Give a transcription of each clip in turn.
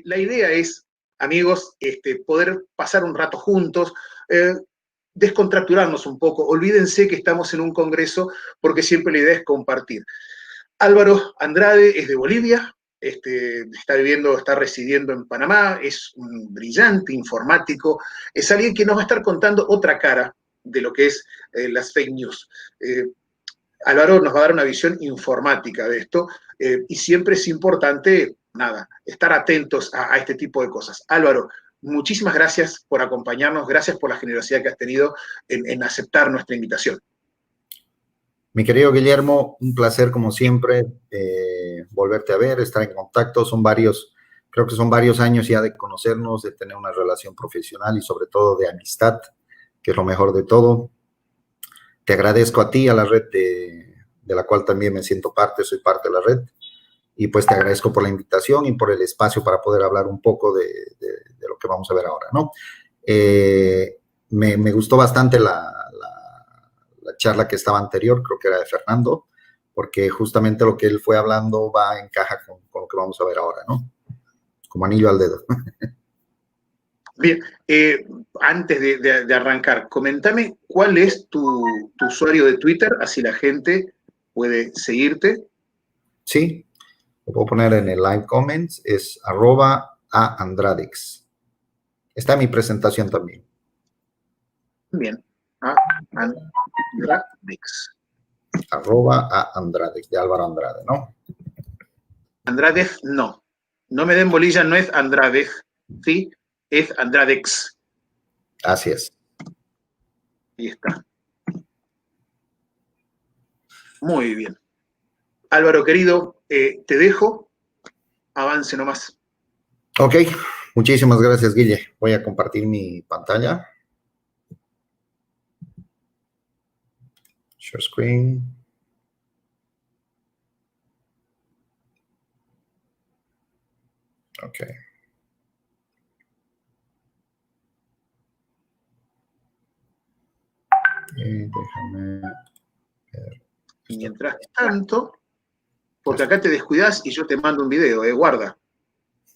La idea es, amigos, poder pasar un rato juntos, descontracturarnos un poco. Olvídense que estamos en un congreso porque siempre la idea es compartir. Álvaro Andrade es de Bolivia, está residiendo en Panamá, es un brillante informático, es alguien que nos va a estar contando otra cara de lo que es las fake news. Álvaro nos va a dar una visión informática de esto y siempre es importante, estar atentos a este tipo de cosas. Álvaro, muchísimas gracias por acompañarnos, gracias por la generosidad que has tenido en aceptar nuestra invitación. Mi querido Guillermo, un placer como siempre volverte a ver, estar en contacto. Creo que son varios años ya de conocernos, de tener una relación profesional y sobre todo de amistad, que es lo mejor de todo. Te agradezco a ti, a la red de la cual también me siento parte, soy parte de la red. Y pues te agradezco por la invitación y por el espacio para poder hablar un poco de lo que vamos a ver ahora, ¿no? Me gustó bastante la charla que estaba anterior, creo que era de Fernando, porque justamente lo que él fue hablando encaja con lo que vamos a ver ahora, ¿no? Como anillo al dedo. Bien, antes de arrancar, comentame cuál es tu usuario de Twitter, así la gente puede seguirte. Sí, lo puedo poner en el live comments, es @aandradex. Está en mi presentación también. Bien, Andradex. @aandradex, de Álvaro Andrade, ¿no? Andradex, no. No me den bolilla, no es Andradex, ¿sí? Es Andradex. Así es. Ahí está. Muy bien. Álvaro, querido, te dejo. Avance nomás. Ok, muchísimas gracias, Guille. Voy a compartir mi pantalla. Share screen. Ok. Déjame ver. Mientras tanto, porque acá te descuidas y yo te mando un video, guarda.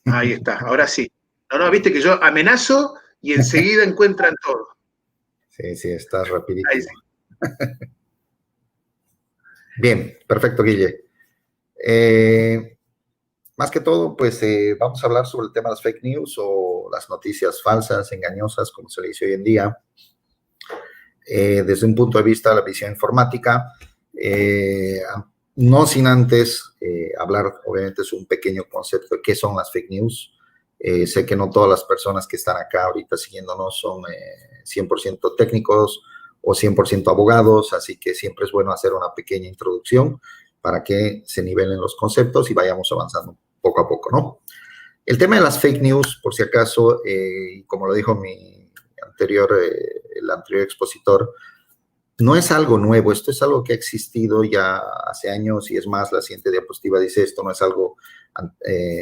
Ahí está, ahora sí. No, viste que yo amenazo y enseguida encuentran todo. Sí, estás rapidísimo. Ahí sí. Bien, perfecto, Guille. Más que todo, pues vamos a hablar sobre el tema de las fake news o las noticias falsas, engañosas, como se le dice hoy en día. Desde un punto de vista de la visión informática, no sin antes hablar, obviamente, es un pequeño concepto de qué son las fake news. Sé que no todas las personas que están acá ahorita siguiéndonos son 100% técnicos o 100% abogados, así que siempre es bueno hacer una pequeña introducción para que se nivelen los conceptos y vayamos avanzando poco a poco, ¿no? El tema de las fake news, por si acaso, como lo dijo el anterior expositor, no es algo nuevo, esto es algo que ha existido ya hace años y es más, la siguiente diapositiva dice esto no es algo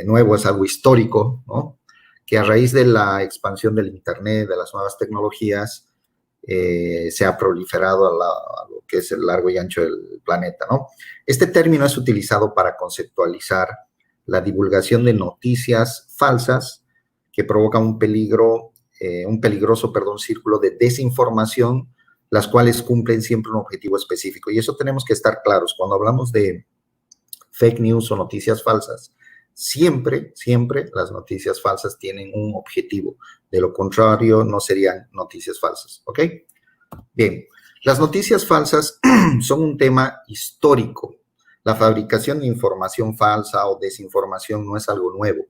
nuevo, es algo histórico, ¿no? Que a raíz de la expansión del Internet, de las nuevas tecnologías, se ha proliferado a lo que es el largo y ancho del planeta, ¿no? Este término es utilizado para conceptualizar la divulgación de noticias falsas que provocan un peligroso, círculo de desinformación, las cuales cumplen siempre un objetivo específico. Y eso tenemos que estar claros. Cuando hablamos de fake news o noticias falsas, siempre las noticias falsas tienen un objetivo. De lo contrario, no serían noticias falsas, ¿ok? Bien, las noticias falsas son un tema histórico. La fabricación de información falsa o desinformación no es algo nuevo.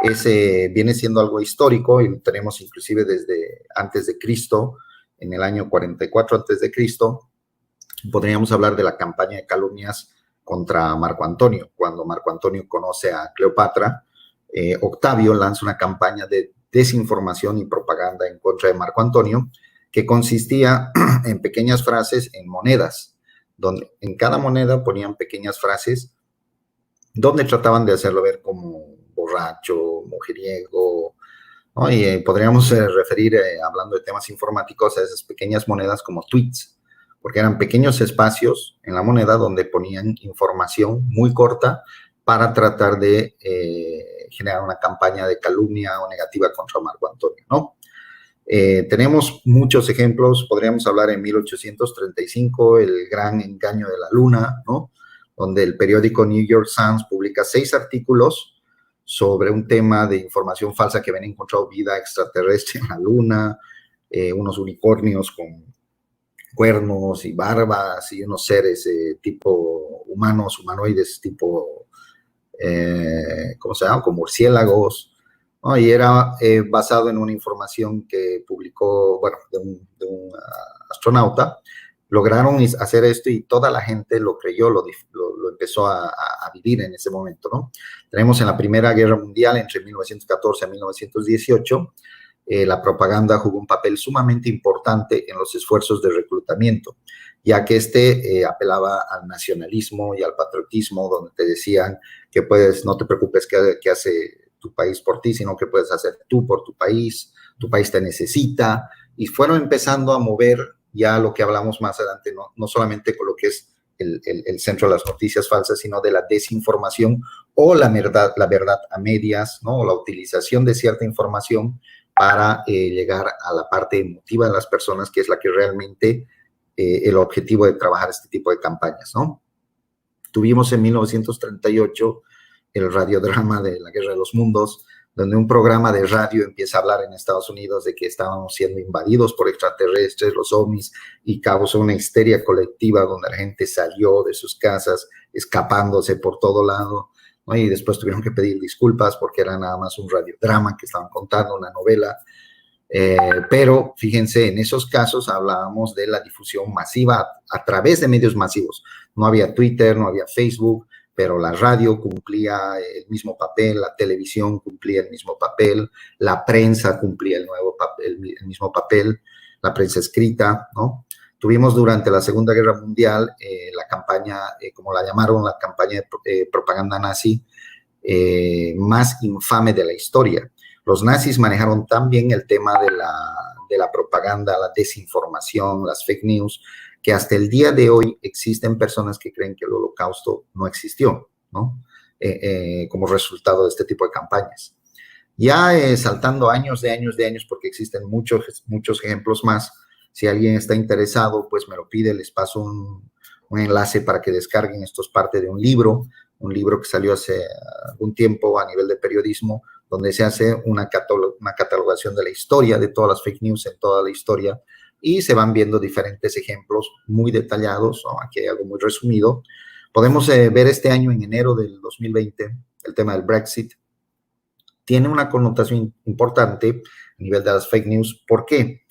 Viene siendo algo histórico y lo tenemos inclusive desde antes de Cristo, en el año 44 antes de Cristo. Podríamos hablar de la campaña de calumnias contra Marco Antonio. Cuando Marco Antonio conoce a Cleopatra, Octavio lanza una campaña de desinformación y propaganda en contra de Marco Antonio, que consistía en pequeñas frases en monedas, donde en cada moneda ponían pequeñas frases donde trataban de hacerlo ver como borracho, mujeriego, ¿no? Y podríamos referir, hablando de temas informáticos, a esas pequeñas monedas como tweets, porque eran pequeños espacios en la moneda donde ponían información muy corta para tratar de generar una campaña de calumnia o negativa contra Marco Antonio, ¿no? Tenemos muchos ejemplos, podríamos hablar en 1835, el gran engaño de la luna, ¿no? Donde el periódico New York Times publica 6 artículos sobre un tema de información falsa que habían encontrado vida extraterrestre en la luna, unos unicornios con cuernos y barbas y unos seres tipo humanos, humanoides tipo, ¿cómo se llama? Como murciélagos, ¿no? Y era basado en una información que publicó, bueno, de un astronauta. Lograron hacer esto y toda la gente lo creyó, lo empezó a vivir en ese momento, ¿no? Tenemos en la Primera Guerra Mundial, entre 1914 a 1918, la propaganda jugó un papel sumamente importante en los esfuerzos de reclutamiento, ya que apelaba al nacionalismo y al patriotismo, donde te decían que no te preocupes qué hace tu país por ti, sino que puedes hacer tú por tu país te necesita, y fueron empezando a mover ya lo que hablamos más adelante, no solamente con lo que es el centro de las noticias falsas, sino de la desinformación o la verdad a medias, ¿no? O la utilización de cierta información para llegar a la parte emotiva de las personas, que es la que realmente el objetivo de trabajar este tipo de campañas, ¿no? Tuvimos en 1938 el radiodrama de la Guerra de los Mundos, donde un programa de radio empieza a hablar en Estados Unidos de que estábamos siendo invadidos por extraterrestres, los ovnis, y causó una histeria colectiva donde la gente salió de sus casas escapándose por todo lado, ¿no? Y después tuvieron que pedir disculpas porque era nada más un radiodrama que estaban contando, una novela. Pero fíjense, en esos casos hablábamos de la difusión masiva a través de medios masivos. No había Twitter, no había Facebook, pero la radio cumplía el mismo papel, la televisión cumplía el mismo papel, la prensa cumplía el mismo papel, la prensa escrita, ¿no? Tuvimos durante la Segunda Guerra Mundial la campaña, como la llamaron, la campaña de propaganda nazi más infame de la historia. Los nazis manejaron tan bien el tema de la propaganda, la desinformación, las fake news, que hasta el día de hoy existen personas que creen que el Holocausto no existió, ¿no? Como resultado de este tipo de campañas. Ya saltando años, porque existen muchos ejemplos más. Si alguien está interesado, pues me lo pide, les paso un enlace para que descarguen. Esto es parte de un libro que salió hace algún tiempo a nivel de periodismo, donde se hace una catalogación de la historia, de todas las fake news en toda la historia, y se van viendo diferentes ejemplos muy detallados, ¿no? Aquí hay algo muy resumido. Podemos ver este año, en enero del 2020, el tema del Brexit. Tiene una connotación importante a nivel de las fake news. ¿Por qué?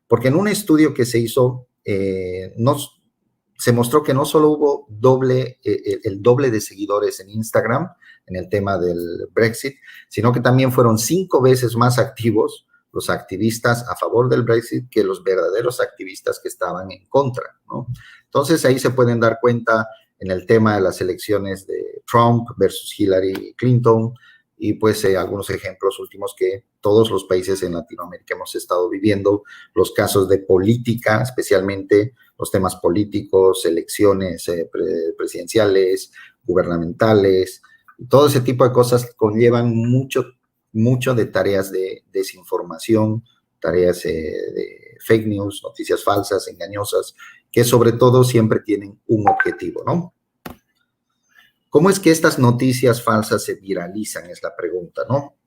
Porque en un estudio que se hizo, se mostró que no solo hubo el doble de seguidores en Instagram en el tema del Brexit, sino que también fueron 5 veces más activos los activistas a favor del Brexit que los verdaderos activistas que estaban en contra, ¿no? Entonces ahí se pueden dar cuenta en el tema de las elecciones de Trump versus Hillary Clinton, y pues algunos ejemplos últimos que todos los países en Latinoamérica hemos estado viviendo, los casos de política, especialmente los temas políticos, elecciones presidenciales, gubernamentales, todo ese tipo de cosas conllevan mucho de tareas de desinformación, tareas de fake news, noticias falsas, engañosas, que sobre todo siempre tienen un objetivo, ¿no? ¿Cómo es que estas noticias falsas se viralizan? Es la pregunta, ¿no?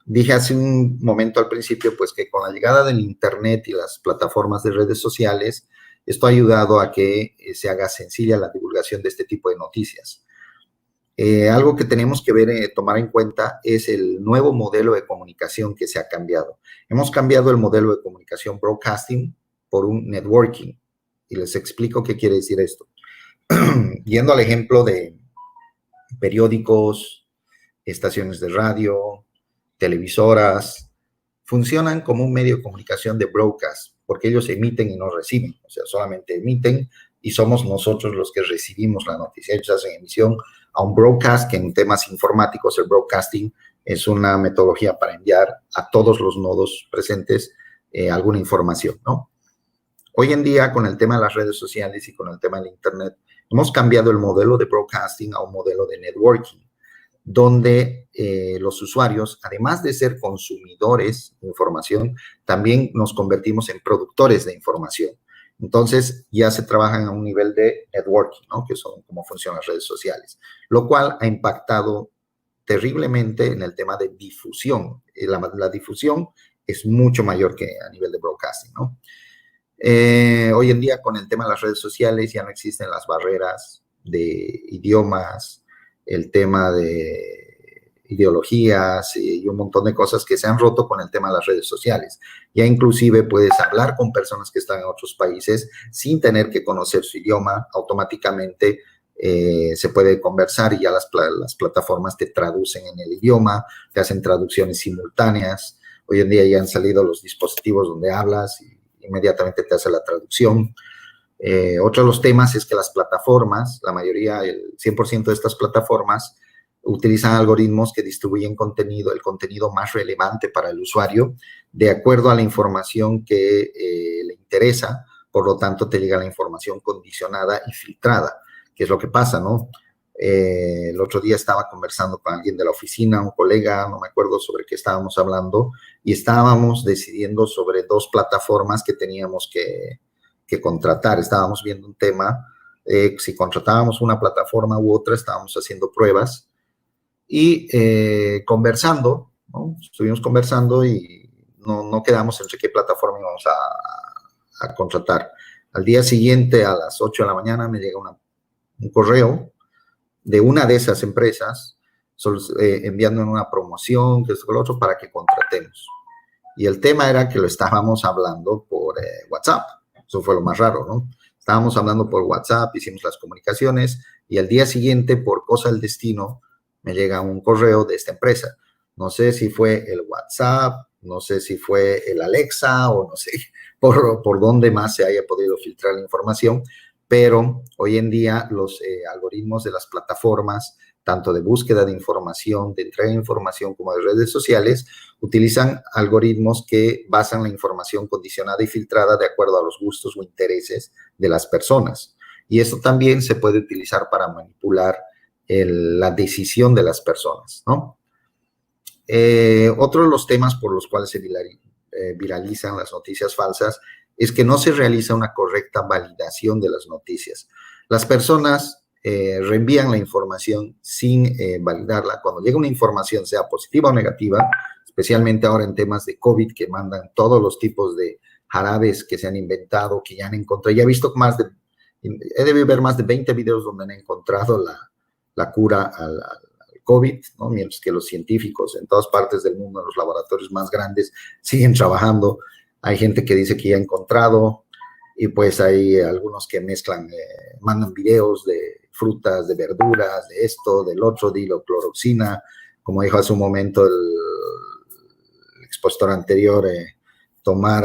Dije hace un momento al principio, pues, que con la llegada del Internet y las plataformas de redes sociales, esto ha ayudado a que se haga sencilla la divulgación de este tipo de noticias. Algo que tenemos que ver, tomar en cuenta, es el nuevo modelo de comunicación que se ha cambiado. Hemos cambiado el modelo de comunicación broadcasting por un networking, y les explico qué quiere decir esto. Yendo al ejemplo de periódicos, estaciones de radio, televisoras, funcionan como un medio de comunicación de broadcast, porque ellos emiten y no reciben, o sea, solamente emiten y somos nosotros los que recibimos la noticia. Ellos hacen emisión a un broadcast, que en temas informáticos el broadcasting es una metodología para enviar a todos los nodos presentes alguna información, ¿no? Hoy en día, con el tema de las redes sociales y con el tema del Internet, hemos cambiado el modelo de broadcasting a un modelo de networking, donde los usuarios, además de ser consumidores de información, también nos convertimos en productores de información. Entonces, ya se trabajan a un nivel de networking, ¿no? Que son cómo funcionan las redes sociales, lo cual ha impactado terriblemente en el tema de difusión. La difusión es mucho mayor que a nivel de broadcasting, ¿no? Hoy en día, con el tema de las redes sociales, ya no existen las barreras de idiomas, el tema de ideologías y un montón de cosas que se han roto con el tema de las redes sociales. Ya inclusive puedes hablar con personas que están en otros países sin tener que conocer su idioma, automáticamente se puede conversar y ya las plataformas te traducen en el idioma, te hacen traducciones simultáneas. Hoy en día ya han salido los dispositivos donde hablas y inmediatamente te hace la traducción. Otro de los temas es que las plataformas, la mayoría, el 100% de estas plataformas, utilizan algoritmos que distribuyen contenido, el contenido más relevante para el usuario, de acuerdo a la información que le interesa. Por lo tanto, te llega la información condicionada y filtrada, que es lo que pasa, ¿no? El otro día estaba conversando con alguien de la oficina, un colega, no me acuerdo sobre qué estábamos hablando, y estábamos decidiendo sobre 2 plataformas que teníamos que contratar. Estábamos viendo un tema, si contratábamos una plataforma u otra, estábamos haciendo pruebas y conversando, ¿no? Estuvimos conversando y no quedamos entre qué plataforma íbamos a contratar. Al día siguiente, a las 8 de la mañana, me llega un correo de una de esas empresas enviándonos una promoción, que esto, que lo otro, para que contratemos. Y el tema era que lo estábamos hablando por WhatsApp. Eso fue lo más raro, ¿no? Estábamos hablando por WhatsApp, hicimos las comunicaciones y al día siguiente, por cosa del destino, me llega un correo de esta empresa. No sé si fue el WhatsApp, no sé si fue el Alexa o no sé por dónde más se haya podido filtrar la información, pero hoy en día los algoritmos de las plataformas, tanto de búsqueda de información, de entrega de información como de redes sociales, utilizan algoritmos que basan la información condicionada y filtrada de acuerdo a los gustos o intereses de las personas. Y esto también se puede utilizar para manipular la decisión de las personas, ¿no? Otro de los temas por los cuales se viralizan las noticias falsas es que no se realiza una correcta validación de las noticias. Las personas reenvían la información sin validarla. Cuando llega una información, sea positiva o negativa, especialmente ahora en temas de COVID, que mandan todos los tipos de jarabes que se han inventado, que ya han encontrado. Ya he visto he debido ver más de 20 videos donde han encontrado la cura al COVID, ¿no? Mientras que los científicos en todas partes del mundo, en los laboratorios más grandes, siguen trabajando. Hay gente que dice que ya ha encontrado, y pues hay algunos que mezclan, mandan videos de frutas, de verduras, de esto, del otro, de hidrocloroxina, como dijo hace un momento el expositor anterior, tomar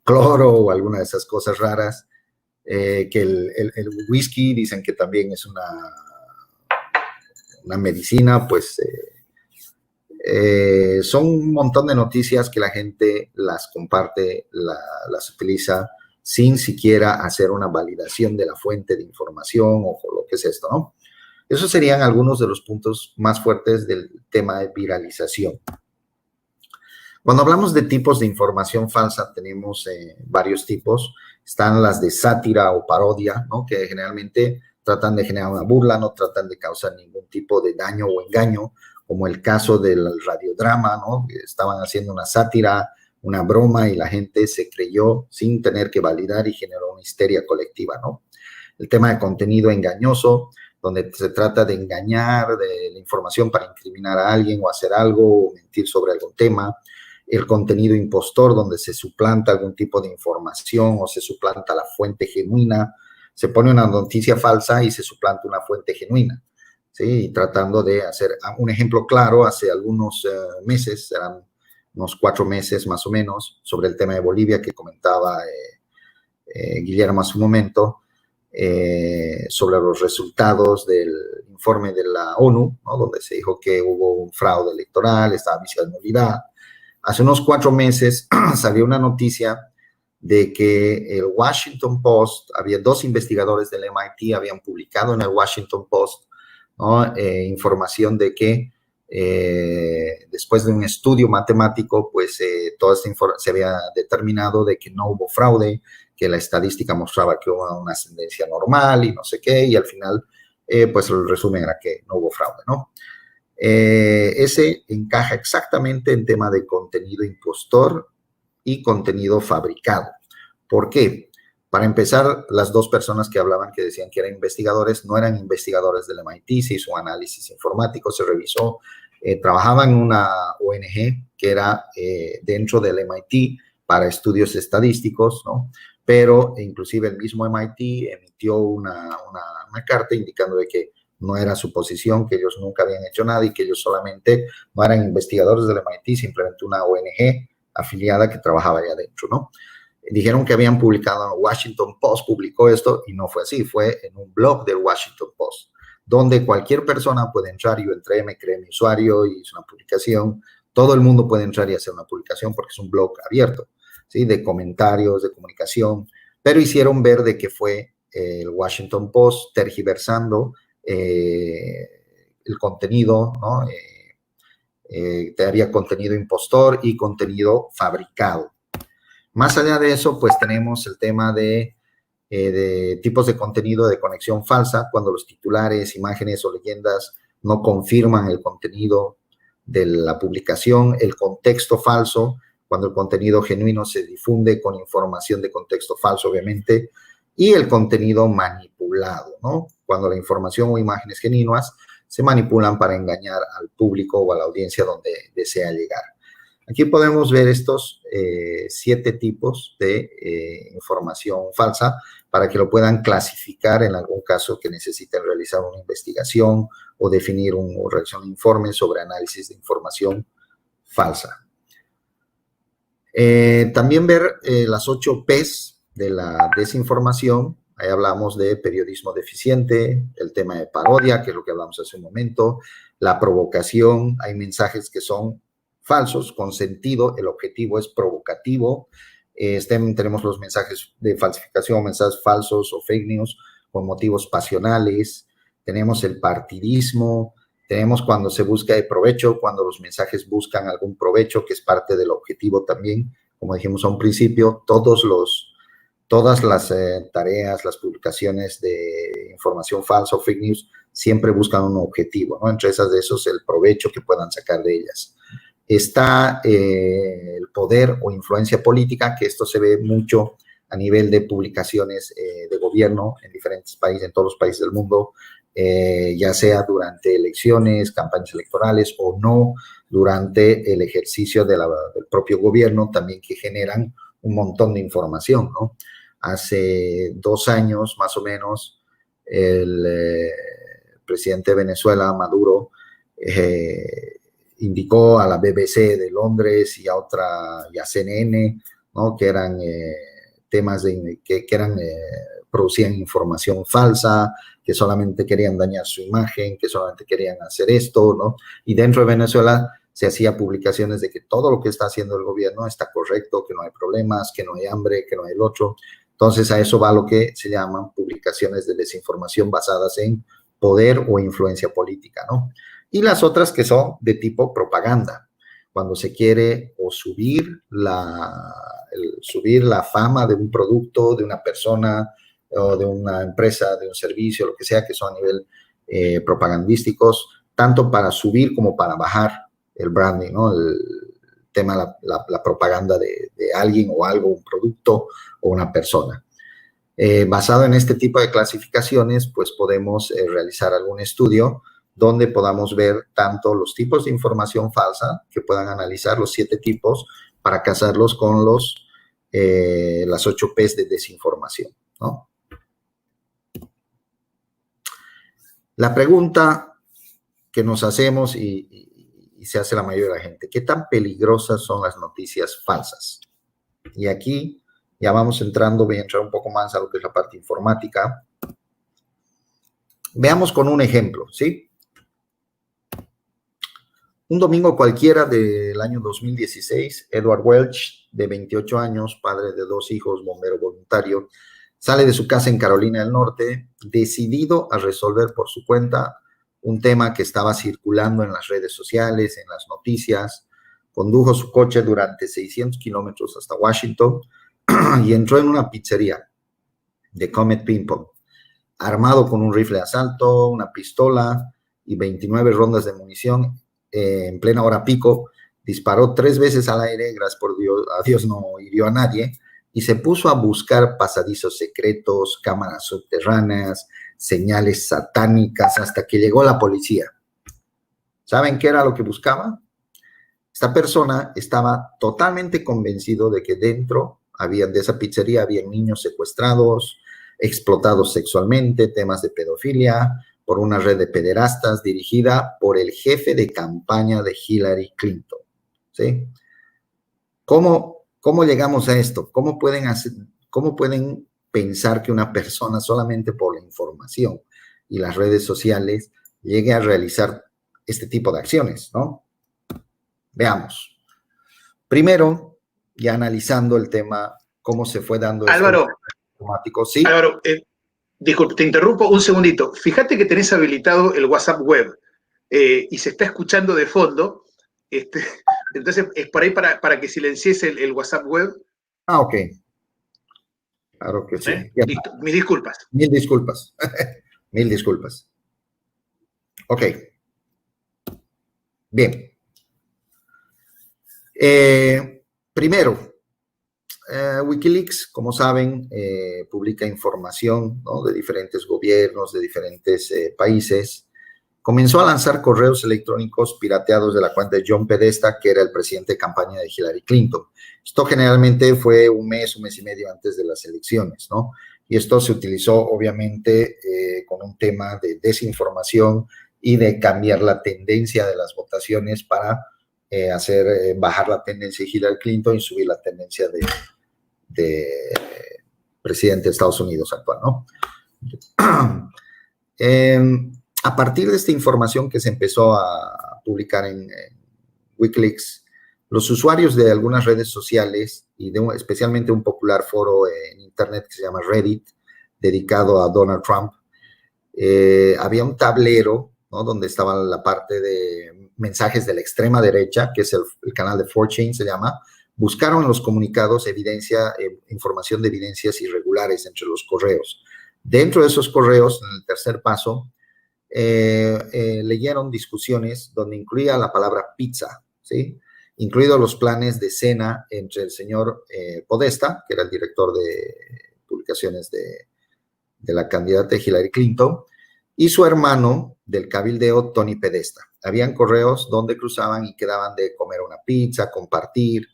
cloro o alguna de esas cosas raras, que el whisky dicen que también es una medicina, pues son un montón de noticias que la gente las comparte, las utiliza sin siquiera hacer una validación de la fuente de información o lo que es esto, ¿no? Esos serían algunos de los puntos más fuertes del tema de viralización. Cuando hablamos de tipos de información falsa, tenemos varios tipos. Están las de sátira o parodia, ¿no? Que generalmente tratan de generar una burla, no tratan de causar ningún tipo de daño o engaño, como el caso del radiodrama, ¿no? Que estaban haciendo una sátira, una broma, y la gente se creyó sin tener que validar y generó una histeria colectiva, ¿no? El tema de contenido engañoso, donde se trata de engañar de la información para incriminar a alguien o hacer algo o mentir sobre algún tema. El contenido impostor, donde se suplanta algún tipo de información o se suplanta la fuente genuina. Se pone una noticia falsa y se suplanta una fuente genuina, ¿sí? Tratando de hacer un ejemplo claro, hace algunos meses, serán unos 4 meses más o menos, sobre el tema de Bolivia que comentaba Guillermo hace un momento, sobre los resultados del informe de la ONU, ¿no? Donde se dijo que hubo un fraude electoral, estaba viciada de nulidad. Hace unos 4 meses salió una noticia de que el Washington Post, había 2 investigadores del MIT, habían publicado en el Washington Post ¿no? Información de que después de un estudio matemático, pues toda esta se había determinado de que no hubo fraude, que la estadística mostraba que hubo una ascendencia normal y no sé qué, y al final, pues el resumen era que no hubo fraude, ¿no? Ese encaja exactamente en tema de contenido impostor y contenido fabricado. ¿Por qué? Para empezar, las dos personas que hablaban, que decían que eran investigadores, no eran investigadores del MIT, se hizo un análisis informático, se revisó, trabajaban en una ONG que era dentro del MIT para estudios estadísticos, ¿no? Pero inclusive el mismo MIT emitió una carta indicando de que no era su posición, que ellos nunca habían hecho nada y que ellos solamente no eran investigadores del MIT, simplemente una ONG afiliada que trabajaba allá adentro, ¿no? Dijeron que habían publicado en el Washington Post, publicó esto y no fue así, fue en un blog del Washington Post, donde cualquier persona puede entrar. Yo entré, me creé mi usuario y hice una publicación. Todo el mundo puede entrar y hacer una publicación porque es un blog abierto, ¿sí? De comentarios, de comunicación, pero hicieron ver de que fue el Washington Post tergiversando el contenido, ¿no? Había contenido impostor y contenido fabricado. Más allá de eso, pues tenemos el tema de tipos de contenido de conexión falsa, cuando los titulares, imágenes o leyendas no confirman el contenido de la publicación, el contexto falso, cuando el contenido genuino se difunde con información de contexto falso, obviamente, y el contenido manipulado, ¿no? Cuando la información o imágenes genuinas se manipulan para engañar al público o a la audiencia donde desea llegar. Aquí podemos ver estos 7 tipos de información falsa para que lo puedan clasificar en algún caso que necesiten realizar una investigación o definir o realizar un informe sobre análisis de información falsa. También ver las 8 P's de la desinformación. Ahí hablamos de periodismo deficiente, el tema de parodia, que es lo que hablamos hace un momento, la provocación. Hay mensajes que son falsos, con sentido, el objetivo es provocativo. Tenemos los mensajes de falsificación, mensajes falsos o fake news con motivos pasionales. Tenemos el partidismo, tenemos cuando se busca de provecho, cuando los mensajes buscan algún provecho, que es parte del objetivo también. Como dijimos a un principio, todas las tareas, las publicaciones de información falsa o fake news siempre buscan un objetivo, ¿no? Entre esas de esos, el provecho que puedan sacar de ellas. Está el poder o influencia política, que esto se ve mucho a nivel de publicaciones de gobierno en diferentes países, en todos los países del mundo, ya sea durante elecciones, campañas electorales o no, durante el ejercicio del propio gobierno, también que generan un montón de información, ¿no? Hace 2 años, más o menos, el presidente de Venezuela, Maduro, indicó a la BBC de Londres y a CNN, ¿no? Que eran temas que producían información falsa, que solamente querían dañar su imagen, que solamente querían hacer esto, ¿no? Y dentro de Venezuela se hacía publicaciones de que todo lo que está haciendo el gobierno está correcto, que no hay problemas, que no hay hambre, que no hay el otro. Entonces, a eso va lo que se llaman publicaciones de desinformación basadas en poder o influencia política, ¿no? Y las otras que son de tipo propaganda, cuando se quiere o subir la fama de un producto, de una persona o de una empresa, de un servicio, lo que sea, que son a nivel propagandísticos, tanto para subir como para bajar el branding, ¿no? El tema, la propaganda de alguien o algo, un producto o una persona. Basado en este tipo de clasificaciones, pues podemos realizar algún estudio donde podamos ver tanto los tipos de información falsa, que puedan analizar los 7 tipos para casarlos con las 8 P's de desinformación, ¿no? La pregunta que nos hacemos y se hace la mayoría de la gente, ¿qué tan peligrosas son las noticias falsas? Y aquí ya vamos entrando, voy a entrar un poco más a lo que es la parte informática. Veamos con un ejemplo, ¿sí? Un domingo cualquiera del año 2016, Edward Welch, de 28 años, padre de 2 hijos, bombero voluntario, sale de su casa en Carolina del Norte, decidido a resolver por su cuenta un tema que estaba circulando en las redes sociales, en las noticias. Condujo su coche durante 600 kilómetros hasta Washington y entró en una pizzería de Comet Ping Pong, armado con un rifle de asalto, una pistola y 29 rondas de munición. En plena hora pico, disparó 3 veces al aire, gracias por Dios, a Dios no hirió a nadie, y se puso a buscar pasadizos secretos, cámaras subterráneas, señales satánicas, hasta que llegó la policía. ¿Saben qué era lo que buscaba? Esta persona estaba totalmente convencido de que dentro de esa pizzería había niños secuestrados, explotados sexualmente, temas de pedofilia, por una red de pederastas dirigida por el jefe de campaña de Hillary Clinton. ¿Sí? ¿Cómo llegamos a esto? ¿Cómo pueden pensar que una persona solamente por la información y las redes sociales llegue a realizar este tipo de acciones, ¿no? Veamos. Primero, ya analizando el tema, cómo se fue dando Álvaro, automático. Sí. Álvaro, disculpe, te interrumpo un segundito. Fíjate que tenés habilitado el WhatsApp web y se está escuchando de fondo. Entonces, es por ahí para que silencies el WhatsApp web. Ah, ok. Claro que sí. Listo, mis disculpas. Mil disculpas. Mil disculpas. Ok. Bien. Primero, Wikileaks, como saben, publica información, ¿no?, de diferentes gobiernos, de diferentes países. Comenzó a lanzar correos electrónicos pirateados de la cuenta de John Podesta, que era el presidente de campaña de Hillary Clinton. Esto generalmente fue un mes y medio antes de las elecciones, ¿no? Y esto se utilizó, obviamente, con un tema de desinformación y de cambiar la tendencia de las votaciones para hacer bajar la tendencia de Hillary Clinton y subir la tendencia de presidente de Estados Unidos actual, ¿no? A partir de esta información que se empezó a publicar en Wikileaks, los usuarios de algunas redes sociales y especialmente un popular foro en internet que se llama Reddit, dedicado a Donald Trump, había un tablero, ¿no?, donde estaba la parte de mensajes de la extrema derecha, que es el canal de 4chan, se llama. Buscaron en los comunicados información de evidencias irregulares entre los correos. Dentro de esos correos, en el tercer paso, leyeron discusiones donde incluía la palabra pizza, ¿sí?, incluidos los planes de cena entre el señor Podesta, que era el director de publicaciones de la candidata Hillary Clinton, y su hermano del cabildeo, Tony Podesta. Habían correos donde cruzaban y quedaban de comer una pizza, compartir.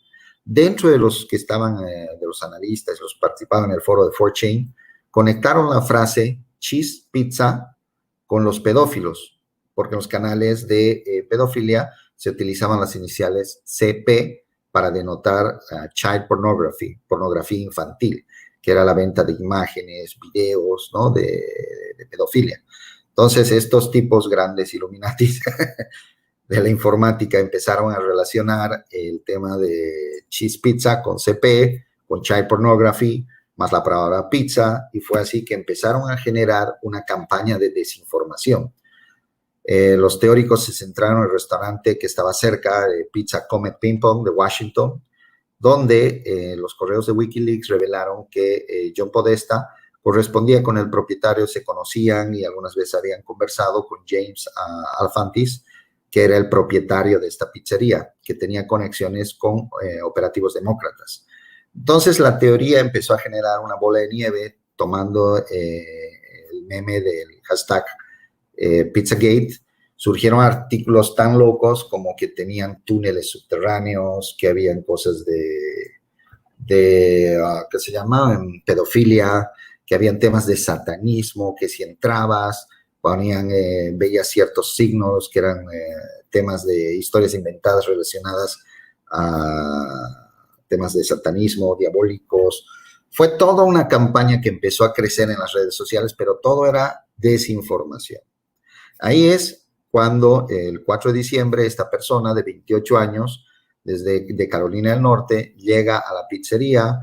Dentro de los que estaban, de los analistas, los que participaban en el foro de 4chan, conectaron la frase cheese pizza con los pedófilos, porque en los canales de pedofilia se utilizaban las iniciales CP para denotar child pornography, pornografía infantil, que era la venta de imágenes, videos, ¿no?, de pedofilia. Entonces, estos tipos grandes Illuminatis de la informática empezaron a relacionar el tema de cheese pizza con CP, con child pornography, más la palabra pizza, y fue así que empezaron a generar una campaña de desinformación. Los teóricos se centraron en el restaurante que estaba cerca, Pizza Comet Ping Pong de Washington, donde los correos de Wikileaks revelaron que John Podesta correspondía con el propietario, se conocían y algunas veces habían conversado con James Alefantis, que era el propietario de esta pizzería, que tenía conexiones con operativos demócratas. Entonces, la teoría empezó a generar una bola de nieve, tomando el meme del hashtag Pizzagate. Surgieron artículos tan locos como que tenían túneles subterráneos, que habían cosas que se llamaban pedofilia, que habían temas de satanismo, que si entrabas, veías ciertos signos que eran temas de historias inventadas relacionadas a temas de satanismo, diabólicos. Fue toda una campaña que empezó a crecer en las redes sociales, pero todo era desinformación. Ahí es cuando el 4 de diciembre esta persona de 28 años, de Carolina del Norte, llega a la pizzería,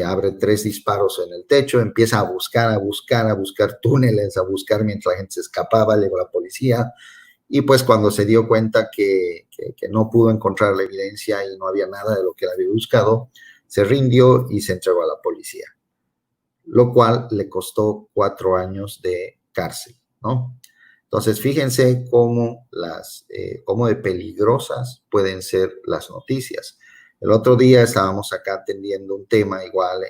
abre 3 disparos en el techo, empieza a buscar túneles, a buscar mientras la gente se escapaba, llegó la policía, y pues cuando se dio cuenta que no pudo encontrar la evidencia y no había nada de lo que él había buscado, se rindió y se entregó a la policía, lo cual le costó 4 años de cárcel, ¿no? Entonces, fíjense cómo de peligrosas pueden ser las noticias. El otro día estábamos acá atendiendo un tema igual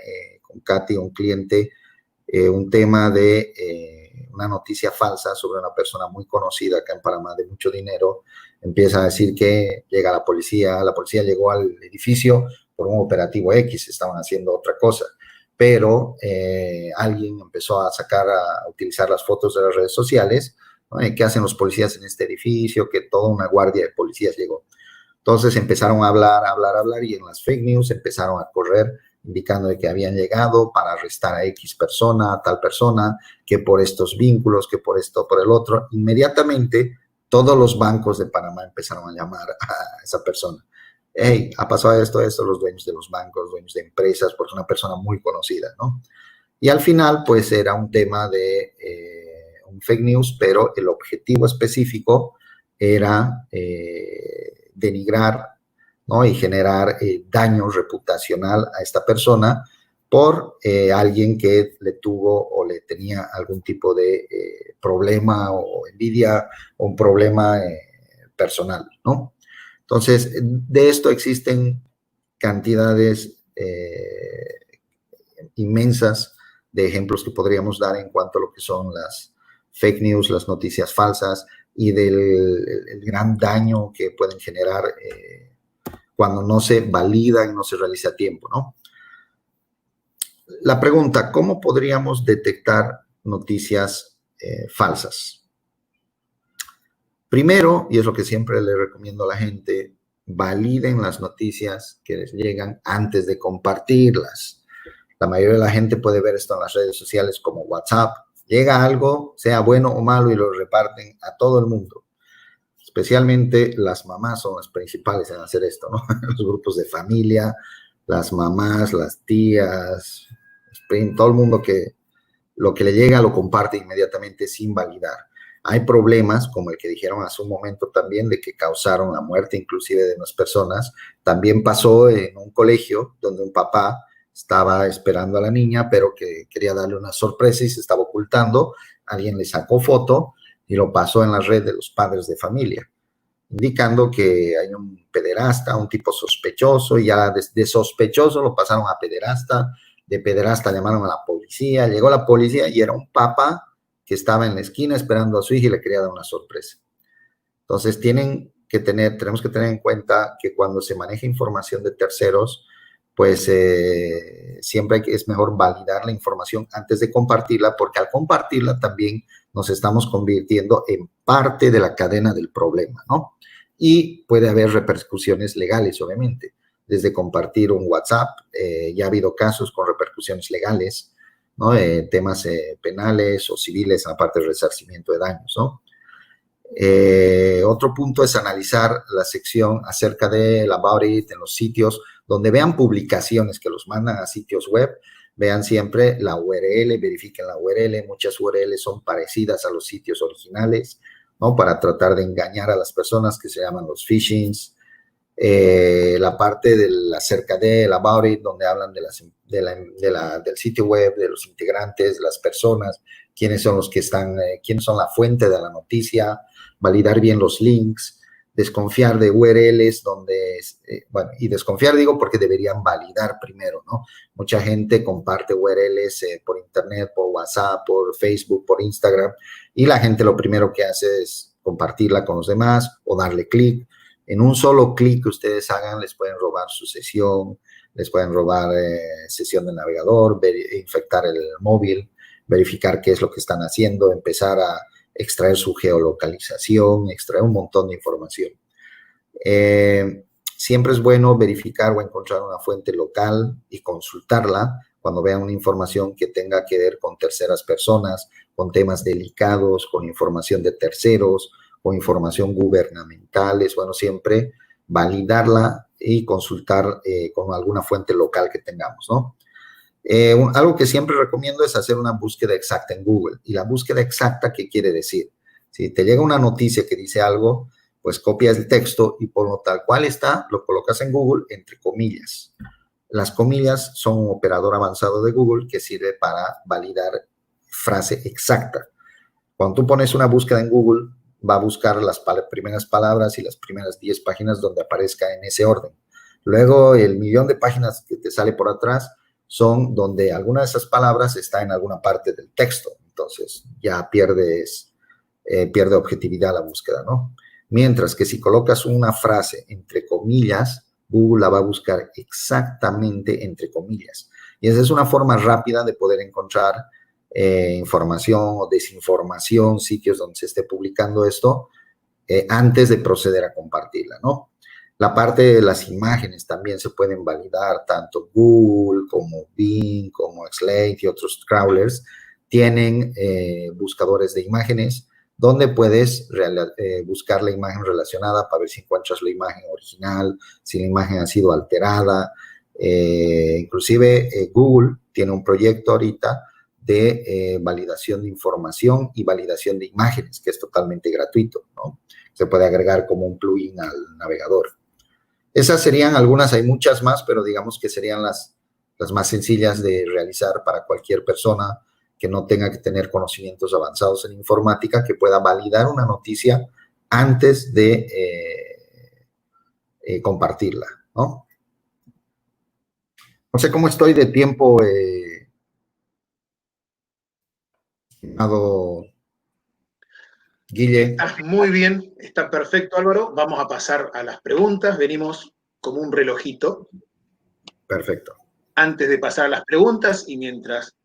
con Katy, un cliente, un tema de una noticia falsa sobre una persona muy conocida acá en Panamá de mucho dinero. Empieza a decir que llega la policía llegó al edificio por un operativo X, estaban haciendo otra cosa, pero alguien empezó a utilizar las fotos de las redes sociales, ¿no? ¿Qué hacen los policías en este edificio? Que toda una guardia de policías llegó. Entonces empezaron a hablar y en las fake news empezaron a correr indicando de que habían llegado para arrestar a X persona, a tal persona, que por estos vínculos, que por esto, por el otro. Inmediatamente todos los bancos de Panamá empezaron a llamar a esa persona. Hey, ha pasado esto, los dueños de los bancos, dueños de empresas, porque es una persona muy conocida, ¿no? Y al final, pues era un tema de un fake news, pero el objetivo específico era denigrar, ¿no? Y generar daño reputacional a esta persona por alguien que le tuvo o le tenía algún tipo de problema o envidia o un problema personal, ¿no? Entonces, de esto existen cantidades inmensas de ejemplos que podríamos dar en cuanto a lo que son las fake news, las noticias falsas y del gran daño que pueden generar cuando no se valida y no se realiza a tiempo, ¿no? La pregunta, ¿cómo podríamos detectar noticias falsas? Primero, y es lo que siempre le recomiendo a la gente, validen las noticias que les llegan antes de compartirlas. La mayoría de la gente puede ver esto en las redes sociales como WhatsApp. Llega algo, sea bueno o malo, y lo reparten a todo el mundo. Especialmente las mamás son las principales en hacer esto, ¿no? Los grupos de familia, las mamás, las tías, todo el mundo que lo que le llega lo comparte inmediatamente sin validar. Hay problemas, como el que dijeron hace un momento también, de que causaron la muerte inclusive de unas personas. También pasó en un colegio donde un papá estaba esperando a la niña, pero que quería darle una sorpresa y se estaba ocultando. Alguien le sacó foto y lo pasó en la red de los padres de familia, indicando que hay un pederasta, un tipo sospechoso, y ya de sospechoso lo pasaron a pederasta, de pederasta llamaron a la policía, llegó la policía y era un papá que estaba en la esquina esperando a su hija y le quería dar una sorpresa. Entonces tenemos que tener en cuenta que cuando se maneja información de terceros, pues siempre es mejor validar la información antes de compartirla, porque al compartirla también nos estamos convirtiendo en parte de la cadena del problema, ¿no? Y puede haber repercusiones legales, obviamente. Desde compartir un WhatsApp, ya ha habido casos con repercusiones legales, ¿no? Temas penales o civiles, aparte del resarcimiento de daños, ¿no? Otro punto es analizar la sección acerca del About It en los sitios donde vean publicaciones que los mandan a sitios web. Vean siempre la URL, verifiquen la URL. Muchas URLs son parecidas a los sitios originales, ¿no? Para tratar de engañar a las personas, que se llaman los phishings. La parte acerca del About It, donde hablan del sitio web, de los integrantes, de las personas, quiénes son los que están, quiénes son la fuente de la noticia, validar bien los links, desconfiar de URLs donde, bueno, y desconfiar digo porque deberían validar primero, ¿no? Mucha gente comparte URLs por internet, por WhatsApp, por Facebook, por Instagram, y la gente lo primero que hace es compartirla con los demás o darle clic. En un solo clic que ustedes hagan, les pueden robar su sesión, les pueden robar sesión del navegador, infectar el móvil, verificar qué es lo que están haciendo, empezar a extraer su geolocalización, extraer un montón de información. Siempre es bueno verificar o encontrar una fuente local y consultarla cuando vean una información que tenga que ver con terceras personas, con temas delicados, con información de terceros, con información gubernamental. Es bueno siempre validarla y consultar con alguna fuente local que tengamos, ¿no? Algo que siempre recomiendo es hacer una búsqueda exacta en Google. ¿Y la búsqueda exacta qué quiere decir? Si te llega una noticia que dice algo, pues copias el texto y por lo tal cual está, lo colocas en Google entre comillas. Las comillas son un operador avanzado de Google que sirve para validar frase exacta. Cuando tú pones una búsqueda en Google, va a buscar las primeras palabras y las primeras 10 páginas donde aparezca en ese orden. Luego, el millón de páginas que te sale por atrás son donde alguna de esas palabras está en alguna parte del texto. Entonces, ya pierde objetividad la búsqueda, ¿no? Mientras que si colocas una frase entre comillas, Google la va a buscar exactamente entre comillas. Y esa es una forma rápida de poder encontrar información o desinformación, sitios donde se esté publicando esto, antes de proceder a compartirla, ¿no? La parte de las imágenes también se pueden validar, tanto Google como Bing, como Slate y otros crawlers tienen buscadores de imágenes donde puedes buscar la imagen relacionada para ver si encuentras la imagen original, si la imagen ha sido alterada. Inclusive Google tiene un proyecto ahorita de validación de información y validación de imágenes, que es totalmente gratuito, ¿no? Se puede agregar como un plugin al navegador. Esas serían algunas, hay muchas más, pero digamos que serían las más sencillas de realizar para cualquier persona que no tenga que tener conocimientos avanzados en informática, que pueda validar una noticia antes de compartirla, ¿no? No sé cómo estoy de tiempo, estimado Guille. Estás muy bien, está perfecto, Álvaro. Vamos a pasar a las preguntas. Venimos como un relojito. Perfecto. Antes de pasar a las preguntas y mientras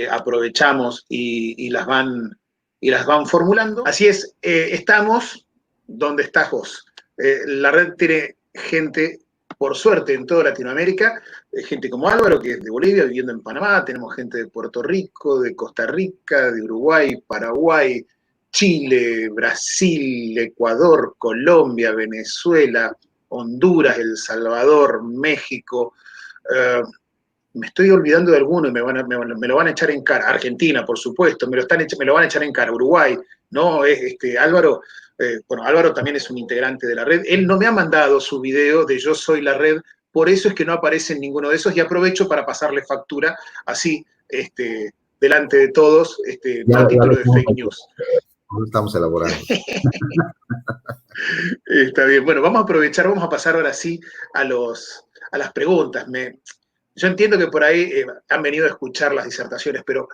aprovechamos y las van formulando. Así es, estamos donde estás vos. La red tiene gente, por suerte, en toda Latinoamérica, gente como Álvaro, que es de Bolivia, viviendo en Panamá, tenemos gente de Puerto Rico, de Costa Rica, de Uruguay, Paraguay, Chile, Brasil, Ecuador, Colombia, Venezuela, Honduras, El Salvador, México. Me estoy olvidando de alguno y me lo van a echar en cara. Argentina, por supuesto, me lo van a echar en cara. Uruguay, ¿no? Álvaro, bueno, Álvaro también es un integrante de la red. Él no me ha mandado su video de Yo Soy la Red, por eso es que no aparece en ninguno de esos y aprovecho para pasarle factura así, delante de todos, no a título de fake news. No estamos elaborando. Está bien, bueno, vamos a aprovechar, vamos a pasar ahora sí a las preguntas. Yo entiendo que por ahí han venido a escuchar las disertaciones, pero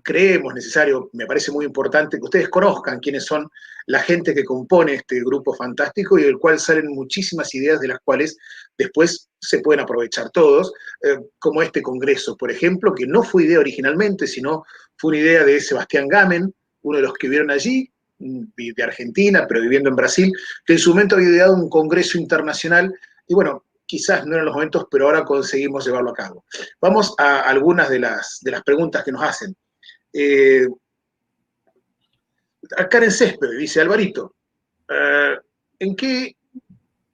creemos necesario, me parece muy importante que ustedes conozcan quiénes son la gente que compone este grupo fantástico y del cual salen muchísimas ideas de las cuales después se pueden aprovechar todos, como este congreso, por ejemplo, que no fue idea originalmente, sino fue una idea de Sebastián Gamen, uno de los que vivieron allí, de Argentina, pero viviendo en Brasil, que en su momento había ideado un congreso internacional, y bueno, quizás no eran los momentos, pero ahora conseguimos llevarlo a cabo. Vamos a algunas de las preguntas que nos hacen. Karen Césped dice, Alvarito, ¿en qué?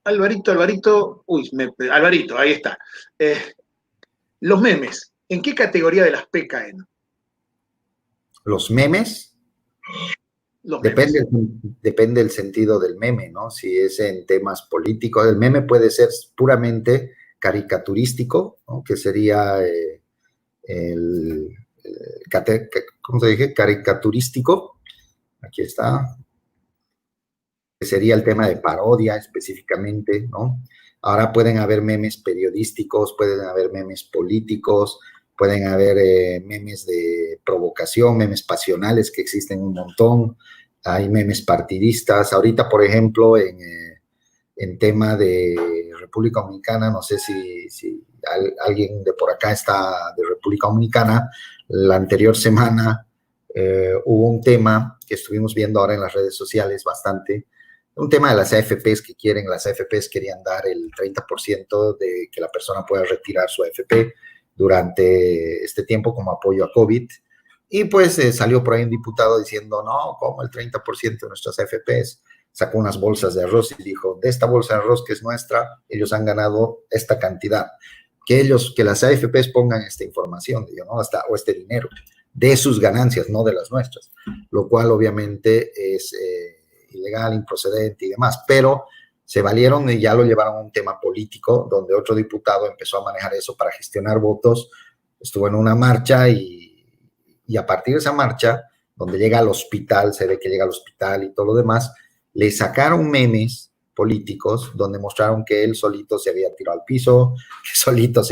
Alvarito, Alvarito, ahí está. Los memes, ¿en qué categoría de las P caen? ¿Los memes? Depende del sentido del meme, ¿no? Si es en temas políticos, el meme puede ser puramente caricaturístico, ¿no? Que sería ¿cómo se dije? Caricaturístico. Aquí está. Que sería el tema de parodia específicamente, ¿no? Ahora pueden haber memes periodísticos, pueden haber memes políticos, pueden haber memes de provocación, memes pasionales que existen un montón, hay memes partidistas. Ahorita, por ejemplo, en tema de República Dominicana, no sé si alguien de por acá está de República Dominicana, la anterior semana hubo un tema que estuvimos viendo ahora en las redes sociales bastante, un tema de las AFPs las AFPs querían dar el 30% de que la persona pueda retirar su AFP durante este tiempo como apoyo a COVID. Y pues salió por ahí un diputado diciendo, no, como el 30% de nuestras AFPs, sacó unas bolsas de arroz y dijo, de esta bolsa de arroz que es nuestra, ellos han ganado esta cantidad. que las AFPs pongan esta información, ¿no? O este dinero de sus ganancias, no de las nuestras, lo cual obviamente es ilegal, improcedente y demás, pero se valieron y ya lo llevaron a un tema político, donde otro diputado empezó a manejar eso para gestionar votos, estuvo en una marcha y a partir de esa marcha, donde llega al hospital, se ve que llega al hospital y todo lo demás, le sacaron memes políticos donde mostraron que él solito se había tirado al piso, que solito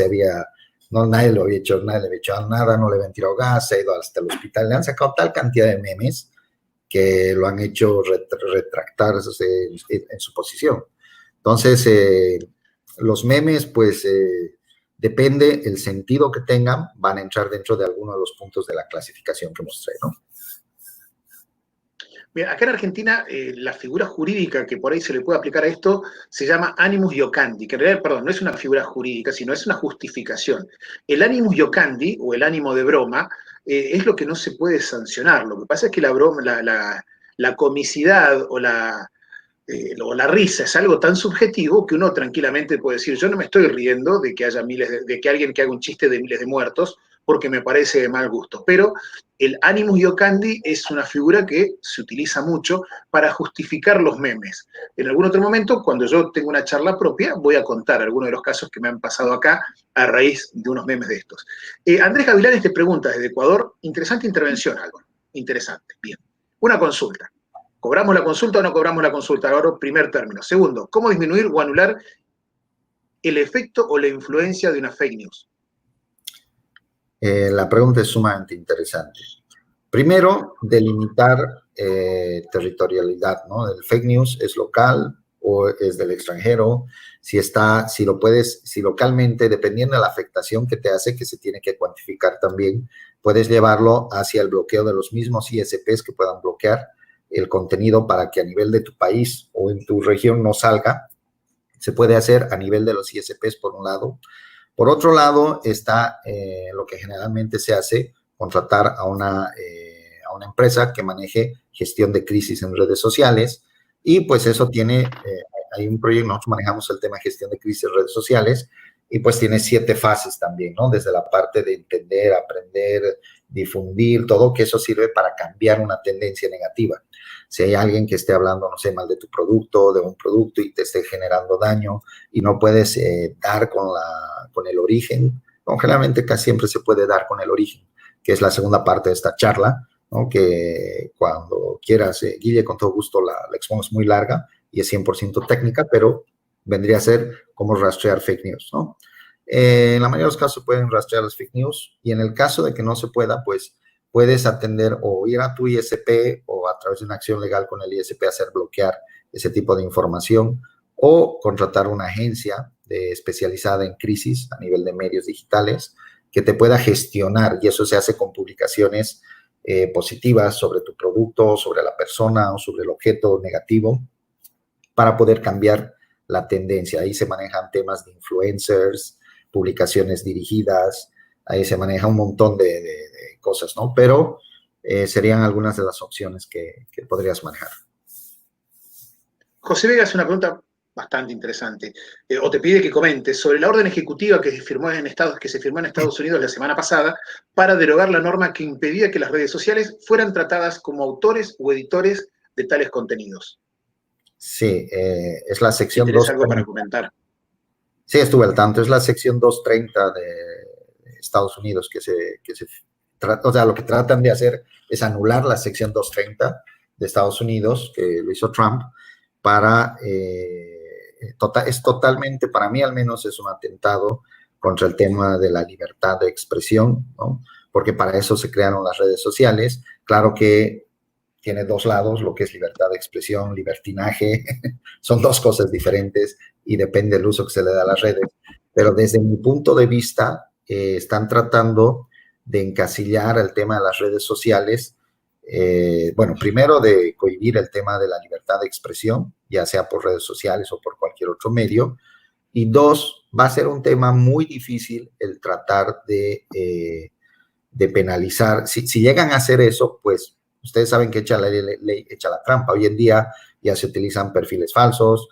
nadie le había hecho nada, no le habían tirado gas, se ha ido hasta el hospital, le han sacado tal cantidad de memes que lo han hecho retractarse en su posición. Entonces, los memes, pues, depende el sentido que tengan, van a entrar dentro de alguno de los puntos de la clasificación que mostré, ¿no? Mira, acá en Argentina, la figura jurídica que por ahí se le puede aplicar a esto se llama animus iocandi, que en realidad, perdón, no es una figura jurídica, sino es una justificación. El animus iocandi, o el ánimo de broma, es lo que no se puede sancionar. Lo que pasa es que la broma, la comicidad o la risa es algo tan subjetivo que uno tranquilamente puede decir, yo no me estoy riendo de que haya de que alguien que haga un chiste de miles de muertos, porque me parece de mal gusto. Pero el animus iocandi es una figura que se utiliza mucho para justificar los memes. En algún otro momento, cuando yo tengo una charla propia, voy a contar algunos de los casos que me han pasado acá a raíz de unos memes de estos. Andrés Gavilanes te pregunta desde Ecuador, interesante intervención, algo interesante. Bien, una consulta. ¿Cobramos la consulta o no cobramos la consulta? Ahora, primer término. Segundo, ¿cómo disminuir o anular el efecto o la influencia de una fake news? La pregunta es sumamente interesante. Primero, delimitar territorialidad, ¿no? El fake news es local o es del extranjero. Si localmente, dependiendo de la afectación que te hace, que se tiene que cuantificar también, puedes llevarlo hacia el bloqueo de los mismos ISPs que puedan bloquear el contenido para que a nivel de tu país o en tu región no salga. Se puede hacer a nivel de los ISPs, por un lado. Por otro lado, está lo que generalmente se hace, contratar a una empresa que maneje gestión de crisis en redes sociales, y pues eso hay un proyecto, nosotros manejamos el tema de gestión de crisis en redes sociales, y pues tiene 7 fases también, ¿no? Desde la parte de entender, aprender, difundir, todo, que eso sirve para cambiar una tendencia negativa. Si hay alguien que esté hablando, no sé, mal de tu producto, de un producto y te esté generando daño y no puedes dar con el origen, no, generalmente casi siempre se puede dar con el origen, que es la segunda parte de esta charla, ¿no? Que cuando quieras, Guille, con todo gusto la expongo, es muy larga y es 100% técnica, pero vendría a ser cómo rastrear fake news, ¿no? En la mayoría de los casos pueden rastrear las fake news, y en el caso de que no se pueda, pues puedes atender o ir a tu ISP o a través de una acción legal con el ISP hacer bloquear ese tipo de información, o contratar una agencia especializada en crisis a nivel de medios digitales que te pueda gestionar, y eso se hace con publicaciones positivas sobre tu producto, sobre la persona o sobre el objeto negativo, para poder cambiar la tendencia. Ahí se manejan temas de influencers, publicaciones dirigidas, ahí se maneja un montón de cosas, ¿no? Pero serían algunas de las opciones que podrías manejar. José Vega hace una pregunta bastante interesante, o te pide que comentes sobre la orden ejecutiva que se firmó en Estados Unidos la semana pasada para derogar la norma que impedía que las redes sociales fueran tratadas como autores o editores de tales contenidos. Sí, es la sección 230. ¿Algo para comentar? Sí, estuve al tanto. Es la sección 230 de Estados Unidos o sea, lo que tratan de hacer es anular la sección 230 de Estados Unidos, que lo hizo Trump, es totalmente, para mí al menos, es un atentado contra el tema de la libertad de expresión, ¿no? Porque para eso se crearon las redes sociales. Claro que tiene dos lados, lo que es libertad de expresión, libertinaje, son dos cosas diferentes y depende del uso que se le da a las redes. Pero desde mi punto de vista, están tratando de encasillar el tema de las redes sociales, bueno, primero de cohibir el tema de la libertad de expresión, ya sea por redes sociales o por cualquier otro medio, y dos, va a ser un tema muy difícil el tratar de penalizar. Si llegan a hacer eso, pues ustedes saben que echa la ley, echa la trampa. Hoy en día ya se utilizan perfiles falsos,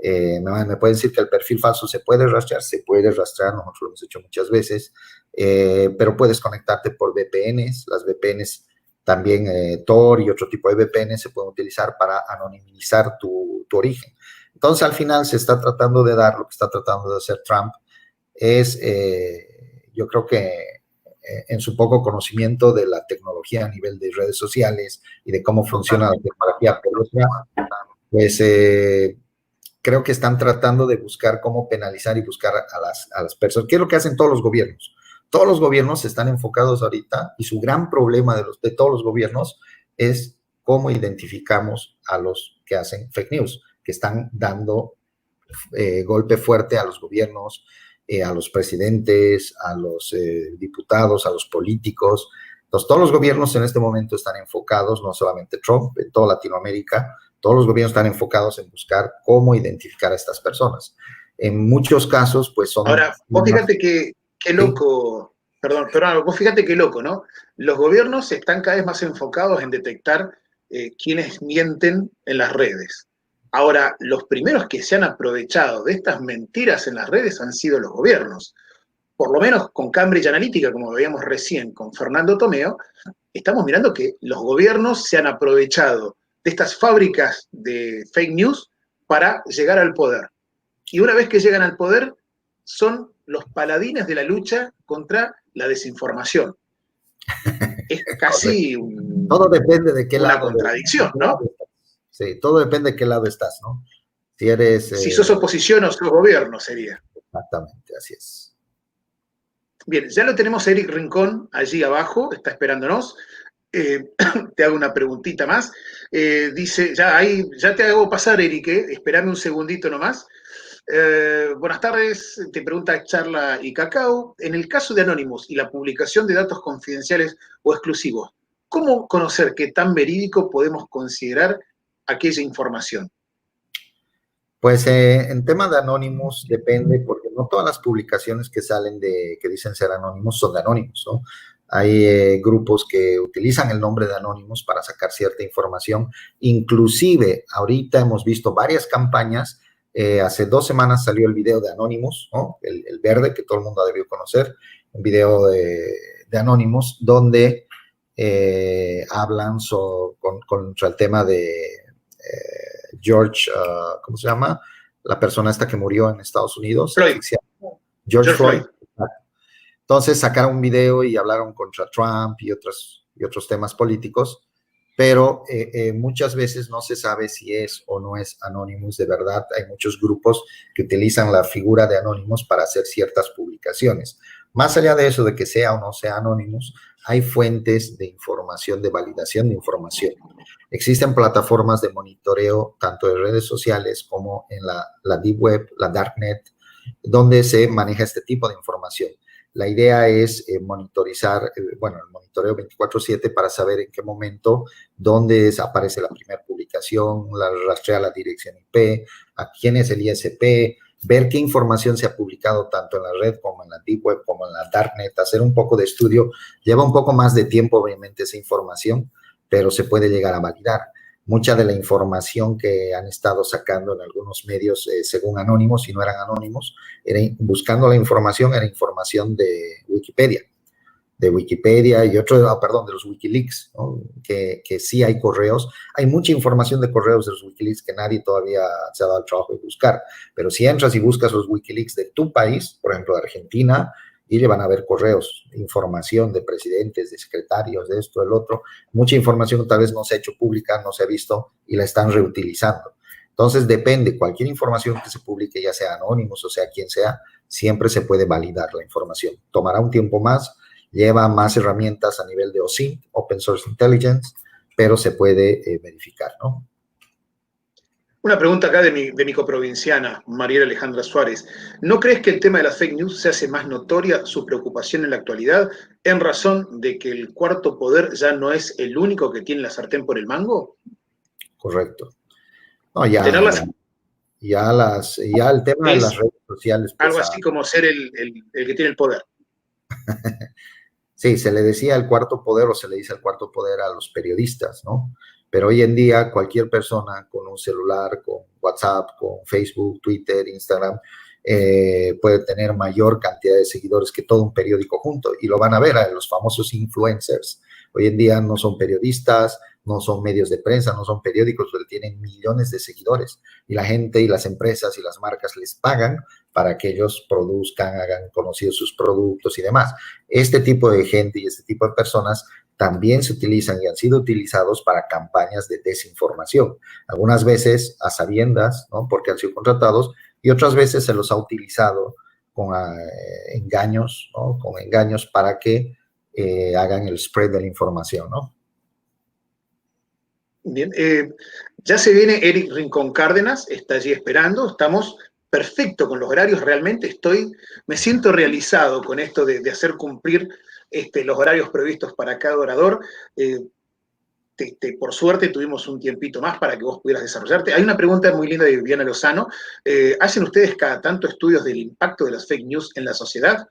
Me pueden decir que el perfil falso se puede rastrear, nosotros lo hemos hecho muchas veces, pero puedes conectarte por VPNs. Las VPNs también, Tor y otro tipo de VPN se pueden utilizar para anonimizar tu origen. Entonces, al final se está tratando de dar, lo que está tratando de hacer Trump es, yo creo que en su poco conocimiento de la tecnología a nivel de redes sociales y de cómo funciona la tecnología, pues creo que están tratando de buscar cómo penalizar y buscar a las personas. ¿Qué es lo que hacen todos los gobiernos? Todos los gobiernos están enfocados ahorita y su gran problema de todos los gobiernos es cómo identificamos a los que hacen fake news, que están dando golpe fuerte a los gobiernos, a los presidentes, a los diputados, a los políticos. Entonces, todos los gobiernos en este momento están enfocados, no solamente Trump, en toda Latinoamérica, todos los gobiernos están enfocados en buscar cómo identificar a estas personas. En muchos casos, pues son... Ahora, vos fíjate qué loco, ¿sí? Perdón, vos fíjate qué loco, ¿no? Los gobiernos están cada vez más enfocados en detectar quienes mienten en las redes. Ahora, los primeros que se han aprovechado de estas mentiras en las redes han sido los gobiernos. Por lo menos con Cambridge Analytica, como veíamos recién con Fernando Tomeo, estamos mirando que los gobiernos se han aprovechado de estas fábricas de fake news para llegar al poder. Y una vez que llegan al poder, son los paladines de la lucha contra la desinformación. Es casi todo depende de qué una lado contradicción, ¿no? Sí, todo depende de qué lado estás, ¿no? Si eres... si sos oposición o sos gobierno, sería. Exactamente, así es. Bien, ya lo tenemos a Eric Rincón allí abajo, está esperándonos. Te hago una preguntita más. Dice, ya te hago pasar, Eric, esperame un segundito nomás. Buenas tardes, te pregunta Charla y Cacao. En el caso de Anonymous y la publicación de datos confidenciales o exclusivos, ¿cómo conocer qué tan verídico podemos considerar aquella información? Pues en tema de Anonymous depende, porque no todas las publicaciones que salen que dicen ser Anonymous son de Anonymous, ¿no? Hay grupos que utilizan el nombre de Anonymous para sacar cierta información. Inclusive, ahorita hemos visto varias campañas. Hace 2 semanas salió el video de Anonymous, ¿no? El verde, que todo el mundo ha debido conocer, un video de Anonymous, donde hablan contra el tema de George, ¿cómo se llama? La persona esta que murió en Estados Unidos. Floyd. George Floyd. Entonces sacaron un video y hablaron contra Trump y otros temas políticos, pero muchas veces no se sabe si es o no es Anonymous de verdad. Hay muchos grupos que utilizan la figura de Anonymous para hacer ciertas publicaciones. Más allá de eso, de que sea o no sea Anonymous, hay fuentes de información, de validación de información. Existen plataformas de monitoreo, tanto de redes sociales como en la Deep Web, la Darknet, donde se maneja este tipo de información. La idea es monitorizar, el monitoreo 24/7 para saber en qué momento, dónde aparece la primera publicación, rastrea la dirección IP, a quién es el ISP, ver qué información se ha publicado tanto en la red como en la Deep Web, como en la Darknet, hacer un poco de estudio. Lleva un poco más de tiempo, obviamente, esa información, pero se puede llegar a validar. Mucha de la información que han estado sacando en algunos medios, según anónimos, y no eran anónimos, buscando la información, era información de Wikipedia y de los Wikileaks, ¿no? que sí hay correos. Hay mucha información de correos de los Wikileaks que nadie todavía se ha dado el trabajo de buscar, pero si entras y buscas los Wikileaks de tu país, por ejemplo, de Argentina, y le van a ver correos, información de presidentes, de secretarios, de esto, del otro. Mucha información tal vez no se ha hecho pública, no se ha visto y la están reutilizando. Entonces depende, cualquier información que se publique, ya sea Anonymous o sea quien sea, siempre se puede validar la información. Tomará un tiempo más, lleva más herramientas a nivel de OSINT, Open Source Intelligence, pero se puede verificar, ¿no? Una pregunta acá de mi coprovinciana, Mariela Alejandra Suárez. ¿No crees que el tema de las fake news se hace más notoria su preocupación en la actualidad en razón de que el cuarto poder ya no es el único que tiene la sartén por el mango? Correcto. No, ya el tema de las redes sociales. Pues, algo así como ser el que tiene el poder. Sí, se le decía el cuarto poder o se le dice el cuarto poder a los periodistas, ¿no? Pero hoy en día cualquier persona con un celular, con WhatsApp, con Facebook, Twitter, Instagram, puede tener mayor cantidad de seguidores que todo un periódico junto. Y lo van a ver, los famosos influencers. Hoy en día no son periodistas, no son medios de prensa, no son periódicos, pero tienen millones de seguidores. Y la gente y las empresas y las marcas les pagan para que ellos produzcan, hagan conocidos sus productos y demás. Este tipo de gente y este tipo de personas también se utilizan y han sido utilizados para campañas de desinformación. Algunas veces a sabiendas, ¿no? Porque han sido contratados, y otras veces se los ha utilizado con engaños, ¿no? Con engaños para que hagan el spread de la información, ¿no? Bien, ya se viene Eric Rincón Cárdenas, está allí esperando, estamos perfecto con los horarios, realmente me siento realizado con esto de hacer cumplir los horarios previstos para cada orador. Por suerte tuvimos un tiempito más para que vos pudieras desarrollarte. Hay una pregunta muy linda de Viviana Lozano. ¿Hacen ustedes cada tanto estudios del impacto de las fake news en la sociedad?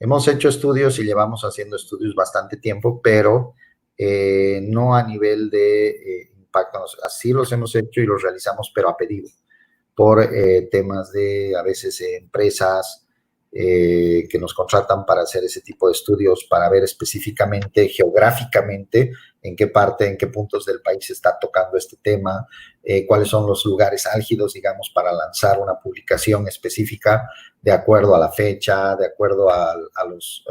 Hemos hecho estudios y llevamos haciendo estudios bastante tiempo, pero no a nivel de impacto. Así los hemos hecho y los realizamos, pero a pedido, por temas de a veces empresas que nos contratan para hacer ese tipo de estudios, para ver específicamente, geográficamente, en qué parte, en qué puntos del país se está tocando este tema, cuáles son los lugares álgidos, digamos, para lanzar una publicación específica de acuerdo a la fecha, de acuerdo a los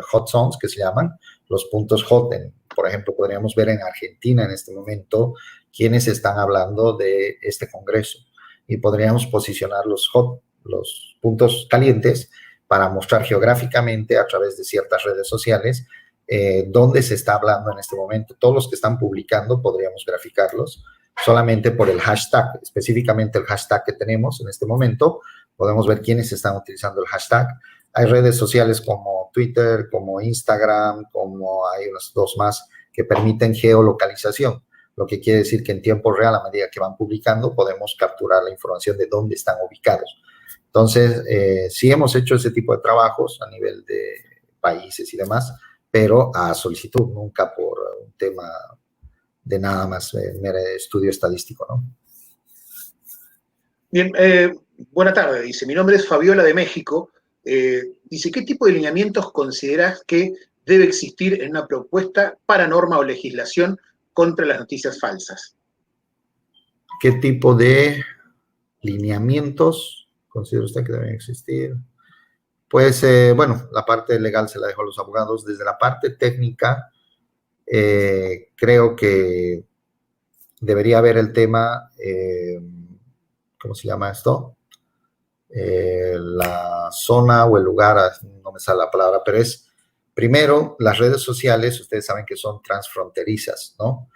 hot zones que se llaman, los puntos hot. Por ejemplo, podríamos ver en Argentina en este momento quienes están hablando de este congreso y podríamos posicionar los puntos calientes para mostrar geográficamente a través de ciertas redes sociales dónde se está hablando en este momento. Todos los que están publicando podríamos graficarlos solamente por el hashtag, específicamente el hashtag que tenemos en este momento. Podemos ver quiénes están utilizando el hashtag. Hay redes sociales como Twitter, como Instagram, como hay unas dos más que permiten geolocalización, lo que quiere decir que en tiempo real, a medida que van publicando, podemos capturar la información de dónde están ubicados. Entonces, sí hemos hecho ese tipo de trabajos a nivel de países y demás, pero a solicitud, nunca por un tema de nada más mero estudio estadístico, ¿no? Bien, buena tarde, dice. Mi nombre es Fabiola de México. Dice, ¿qué tipo de lineamientos consideras que debe existir en una propuesta para norma o legislación contra las noticias falsas? ¿Qué tipo de lineamientos considera usted que deben existir? Pues, bueno, la parte legal se la dejo a los abogados. Desde la parte técnica, creo que debería haber el tema, ¿cómo se llama esto? La zona o el lugar, no me sale la palabra, pero es, primero, las redes sociales, ustedes saben que son transfronterizas, ¿no?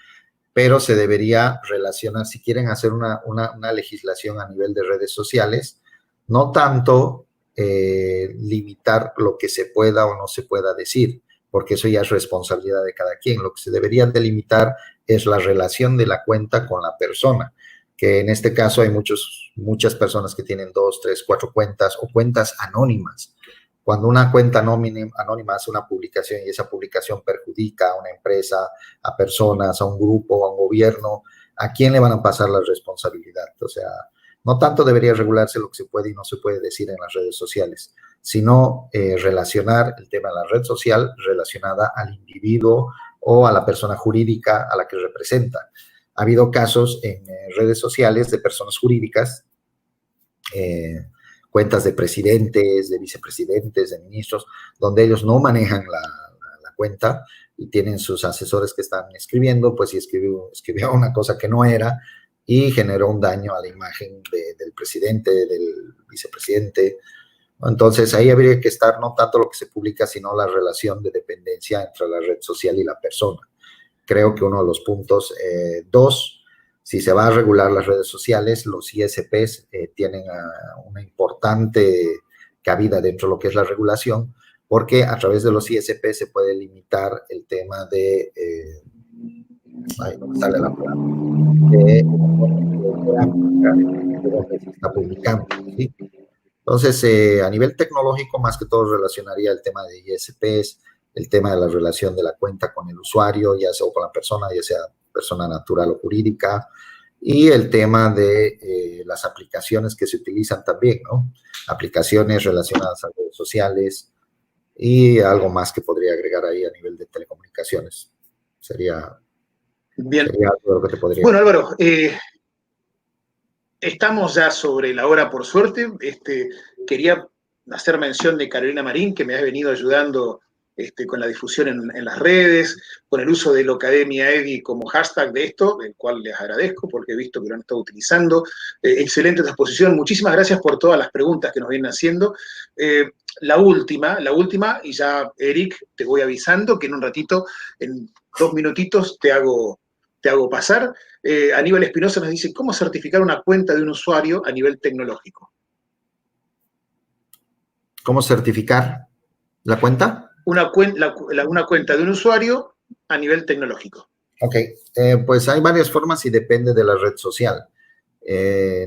Pero se debería relacionar, si quieren hacer una legislación a nivel de redes sociales, no tanto limitar lo que se pueda o no se pueda decir, porque eso ya es responsabilidad de cada quien. Lo que se debería delimitar es la relación de la cuenta con la persona, que en este caso hay muchas personas que tienen 2, 3, 4 cuentas o cuentas anónimas. Cuando una cuenta anónima hace una publicación y esa publicación perjudica a una empresa, a personas, a un grupo, a un gobierno, ¿a quién le van a pasar la responsabilidad? O sea, no tanto debería regularse lo que se puede y no se puede decir en las redes sociales, sino relacionar el tema de la red social relacionada al individuo o a la persona jurídica a la que representa. Ha habido casos en redes sociales de personas jurídicas, cuentas de presidentes, de vicepresidentes, de ministros, donde ellos no manejan la cuenta y tienen sus asesores que están escribiendo, pues si escribió una cosa que no era y generó un daño a la imagen del presidente, del vicepresidente. Entonces ahí habría que estar no tanto lo que se publica, sino la relación de dependencia entre la red social y la persona. Creo que uno de los puntos, dos, si se va a regular las redes sociales, los ISPs tienen una importante cabida dentro de lo que es la regulación, porque a través de los ISPs se puede limitar el tema de, no me sale la palabra, de donde se está publicando, ¿sí? Entonces, a nivel tecnológico, más que todo relacionaría el tema de ISPs, el tema de la relación de la cuenta con el usuario, ya sea con la persona, ya sea persona natural o jurídica, y el tema de las aplicaciones que se utilizan también, ¿no? Aplicaciones relacionadas a redes sociales y algo más que podría agregar ahí a nivel de telecomunicaciones. Sería Bien. algo de lo que te podría... Bueno, Álvaro, estamos ya sobre la hora, por suerte. Quería hacer mención de Carolina Marín, que me ha venido ayudando con la difusión en las redes, con el uso de Locademia Edi como hashtag de esto, el cual les agradezco porque he visto que lo han estado utilizando. Excelente tu exposición. Muchísimas gracias por todas las preguntas que nos vienen haciendo. La última, y ya, Eric, te voy avisando que en un ratito, en 2 minutitos, te hago pasar. Aníbal Espinosa nos dice, ¿cómo certificar una cuenta de un usuario a nivel tecnológico? ¿Cómo certificar la cuenta? Una cuenta de un usuario a nivel tecnológico. Ok, pues hay varias formas y depende de la red social.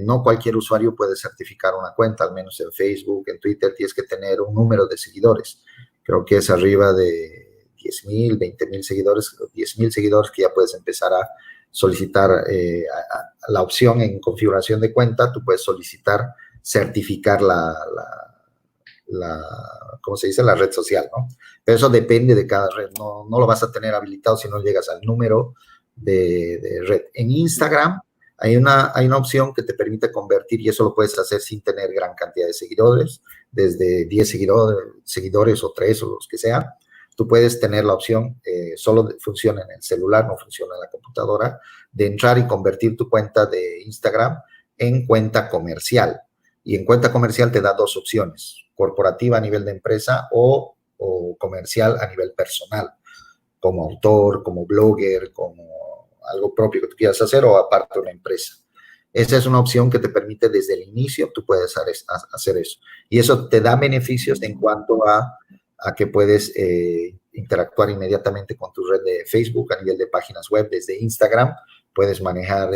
No cualquier usuario puede certificar una cuenta, al menos en Facebook, en Twitter, tienes que tener un número de seguidores. Creo que es arriba de 10,000, 20,000 seguidores, 10,000 seguidores que ya puedes empezar a solicitar la opción en configuración de cuenta. Tú puedes solicitar certificar ¿cómo se dice? La red social, ¿no? Pero eso depende de cada red. No lo vas a tener habilitado si no llegas al número de red. En Instagram hay una opción que te permite convertir, y eso lo puedes hacer sin tener gran cantidad de seguidores, desde 10 seguidores o 3 o los que sea. Tú puedes tener la opción, solo funciona en el celular, no funciona en la computadora, de entrar y convertir tu cuenta de Instagram en cuenta comercial. Y en cuenta comercial te da 2 opciones, corporativa a nivel de empresa o comercial a nivel personal, como autor, como blogger, como algo propio que tú quieras hacer o aparte de una empresa. Esa es una opción que te permite desde el inicio, tú puedes hacer eso. Y eso te da beneficios en cuanto a que puedes interactuar inmediatamente con tu red de Facebook a nivel de páginas web. Desde Instagram puedes manejar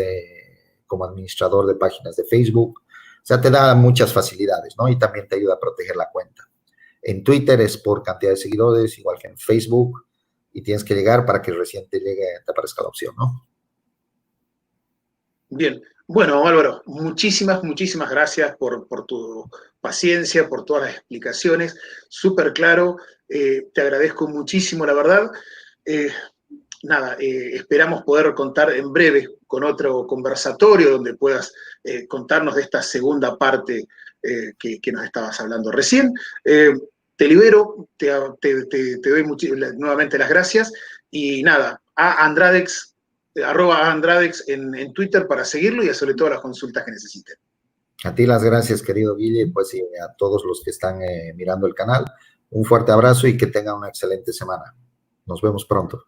como administrador de páginas de Facebook. O sea, te da muchas facilidades, ¿no? Y también te ayuda a proteger la cuenta. En Twitter es por cantidad de seguidores, igual que en Facebook, y tienes que llegar para que recién te aparezca la opción, ¿no? Bien. Bueno, Álvaro, muchísimas gracias por tu paciencia, por todas las explicaciones. Súper claro. Te agradezco muchísimo, la verdad. Esperamos poder contar en breve con otro conversatorio donde puedas contarnos de esta segunda parte que nos estabas hablando recién. Te libero, te doy nuevamente las gracias y nada, a Andradex, @Andradex en Twitter para seguirlo y hacerle todas las consultas que necesiten. A ti las gracias, querido Guille, pues y a todos los que están mirando el canal. Un fuerte abrazo y que tengan una excelente semana. Nos vemos pronto.